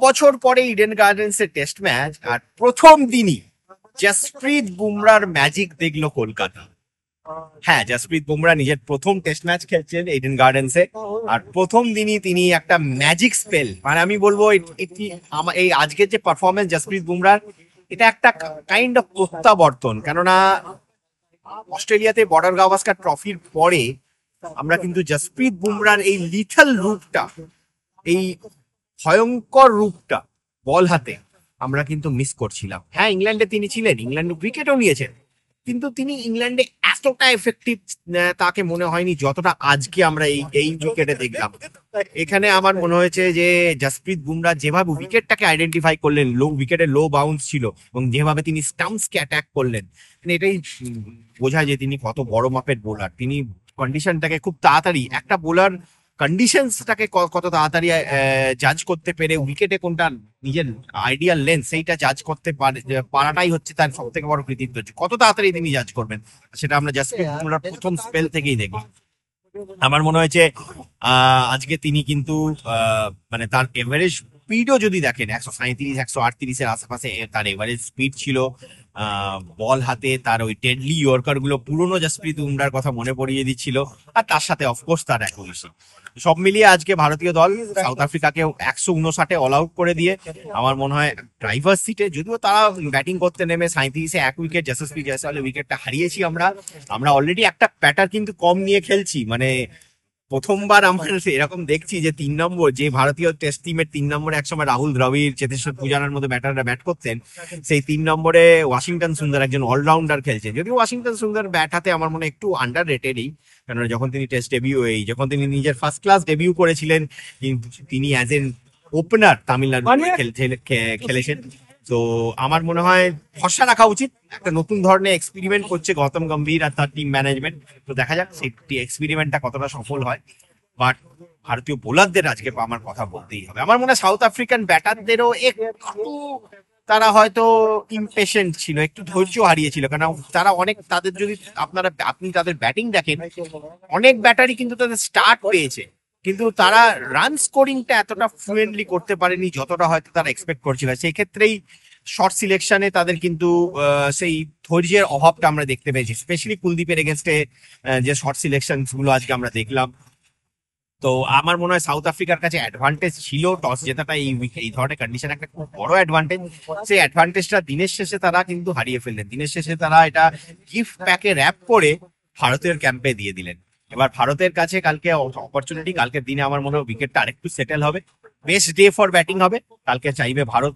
বছর পরে Eden গার্ডেন্সের test match, আর প্রথম দিনই জসপ্রীত বুমরার ম্যাজিক দেখলো কলকাতা। হ্যাঁ, জসপ্রীত বুমরা নিজের প্রথম টেস্ট ম্যাচ খেলছেন ইডেন গার্ডেন্সে, আর প্রথম দিনই তিনি একটা ম্যাজিক স্পেল, মানে আমি বলবো এই আজকের যে পারফরমেন্স জসপ্রীত বুমরার, এটা একটা কাইন্ড অফ প্রত্যাবর্তন। কেননা অস্ট্রেলিয়াতে বর্ডার গাভাস্কার ট্রফির পরে আমরা কিন্তু জসপ্রীত বুমরার এই লিথল রূপটা, এই ভয়ঙ্কর রূপটা বল হাতে আমরা কিন্তু মিস করছিলাম। হ্যাঁ, ইংল্যান্ডে তিনি ছিলেন, ইংল্যান্ড উইকেটও নিয়েছেন, কিন্তু তিনি ইংল্যান্ডে এতটা এফেক্টিভ তাকে মনে হয়নি যতটা আজকে আমরা এই উইকেটে দেখলাম। এখানে আমার মনে হয়েছে যে জসপ্রীত বুমরা যেভাবে উইকেটটাকে আইডেন্টিফাই করলেন, উইকেটের লো বাউন্স ছিল, এবং যেভাবে তিনি স্টাম্পসকে অ্যাটাক করলেন, এটাই বোঝায় যে তিনি কত বড় মাপের বোলার। তিনি কন্ডিশনটাকে খুব তাড়াতাড়ি, একটা বোলার কন্ডিশনসটাকে কত তাড়াতাড়ি জাজ করতে পেরে উইকেটে কোনটা নিজের আইডিয়াল লেন্থ সেইটা জাজ করতে পারাটাই হচ্ছে তার সব থেকে বড় কৃতিত্ব। কত তাড়াতাড়ি তিনি জাজ করবেন সেটা আমরা জসপ্রীত বুমরার প্রথম স্পেল থেকেই দেখি। আমার মনে হয়েছে আজকে তিনি কিন্তু মানে তার এভারেজ স্পিডও যদি দেখেন 137 138-এর আশেপাশে তার এভারেজ স্পিড ছিল। বল হাতে তার ওই ডেডলি ইয়র্কার গুলো পুরনো জসপ্রীত বুমরার কথা মনে পড়িয়ে দিচ্ছিল, আর তার সাথে অফকোর্স তার অ্যাকুরেসি। সব মিলিয়ে আজকে ভারতীয় দল সাউথ আফ্রিকাকে 159-এ অল আউট করে দিয়ে আমার মনে হয় ড্রাইভার সিটে, যদিও তারা ব্যাটিং করতে নেমে 37-এ 1 উইকেট যশস্বী জয়সওয়ালের উইকেটটা হারিয়েছি আমরা অলরেডি একটা ব্যাটার কিন্তু কম নিয়ে খেলছি। মানে প্রথমবার আমরা এরকম দেখছি যে 3 নম্বর, যে ভারতীয় টেস্ট টিমের 3 নম্বরে একসময় রাহুল দ্রাবিড়, চেতেশ্বর পূজারার মতো ব্যাটাররা ব্যাট করতেন, সেই 3 নম্বরে ওয়াশিংটন সুন্দর একজন অলরাউন্ডার খেলছেন। যদিও ওয়াশিংটন সুন্দর ব্যাট হাতে আমার মনে একটু আন্ডার রেটেডই, কারণ যখন তিনি টেস্ট ডেবিউ যখন তিনি নিজের ফার্স্ট ক্লাস ডেবিউ করেছিলেন, কিন্তু তিনি অ্যাজ এন ওপেনার তামিলনাড়ু খেলেছেন। তো আমার মনে হয় ভরসা রাখা উচিত, একটা নতুন ধরনের এক্সপেরিমেন্ট করছে গৌতম গম্ভীর আর তার টিম ম্যানেজমেন্ট। তো দেখা যাক সেই এক্সপেরিমেন্টটা কতটা সফল হয়। বাট ভারতীয় বোলারদের আজকে আমার কথা বলতেই হবে। আমার মনে হয় সাউথ আফ্রিকান ব্যাটারদেরও একটু তারা হয়তো ইমপেশেন্ট ছিল, একটু ধৈর্য হারিয়েছিল, কারণ তারা অনেক, তাদের যদি আপনি তাদের ব্যাটিং দেখেন, অনেক ব্যাটারই কিন্তু তাদের স্টার্ট পেয়েছে, কিন্তু তারা রান স্কোরিংটা এতটা ফ্লুয়েন্টলি করতে পারেনি যতটা হয়তো তারা এক্সপেক্ট করছিল। সেই ক্ষেত্রেই শর্ট সিলেকশনে তাদের কিন্তু সেই ধৈর্যের অভাবটা আমরা দেখতে পেয়েছি, স্পেশালি কুলদীপের এগেনস্টে যে শর্ট সিলেকশন গুলো আজকে আমরা দেখলাম। তো আমার মনে হয় সাউথ আফ্রিকার কাছে অ্যাডভান্টেজ ছিল টস জেতাটা, এই ধরনের কন্ডিশন একটা খুব বড় অ্যাডভান্টেজ। সেই অ্যাডভান্টেজটা দিনের শেষে তারা কিন্তু হারিয়ে ফেললেন। দিনের শেষে তারা এটা গিফট প্যাকে র্যাপ করে ভারতের ক্যাম্পে দিয়ে দিলেন। এবার ভারতের কাছে কালকে অপরচুনিটি, কালকের দিনে আমার মনে হয় উইকেটটা আরেকটু সেটেল হবে, বেস্ট ডে ফর ব্যাটিং হবে। কালকে চাইবে ভারত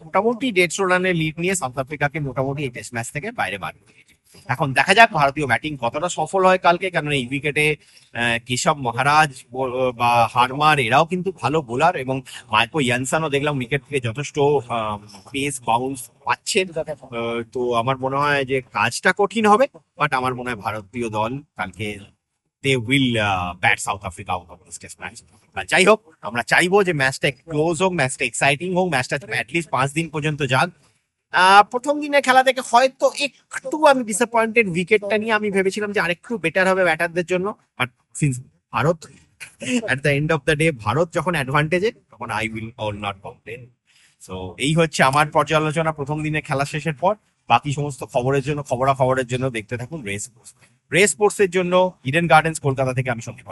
মোটামুটি 150 রানের লিড নিয়ে সাউথ আফ্রিকাকে মোটামুটি এই টেস্ট ম্যাচ থেকে বাইরে বার করে দিয়েছে। এখন দেখা যাক ভারতীয় ব্যাটিং কতটা সফল হয় কালকে, কারণ এই উইকেটে কেশব মহারাজ বা হারমার এরাও কিন্তু ভালো বোলার, এবং মাইকো ইয়ানসানও দেখলাম উইকেট থেকে যথেষ্ট পেস বাউন্স পাচ্ছেন। তো আমার মনে হয় যে কাজটা কঠিন হবে, বাট আমার মনে হয় ভারতীয় দল কালকে they will bat South Africa out of this test match. যাই হোক, আমরা চাইবো যে ম্যাচটা ক্লোজ হোক, ম্যাচটা এক্সাইটিং হোক, ম্যাচটা অ্যাটলিস্ট 5 দিন পর্যন্ত যাক। প্রথম দিনের খেলা থেকে হয়তো একটু আমি ডিসঅ্যাপয়েন্টেড উইকেটটা নিয়ে। আমি ভেবেছিলাম যে আরেকটু বেটার হবে ব্যাটারদের জন্য, but since Bharat at the end of the day Bharat যখন অ্যাডভান্টেজে, তখন I will all not complain. So এই হচ্ছে আমার পর্যালোচনা প্রথম দিনের খেলা শেষের পর। বাকি সমস্ত খবরের জন্য দেখতে থাকুন রেস স্পোর্টসের জন্য ইডেন গার্ডেন্স কলকাতা থেকে আমি সন্দীপ।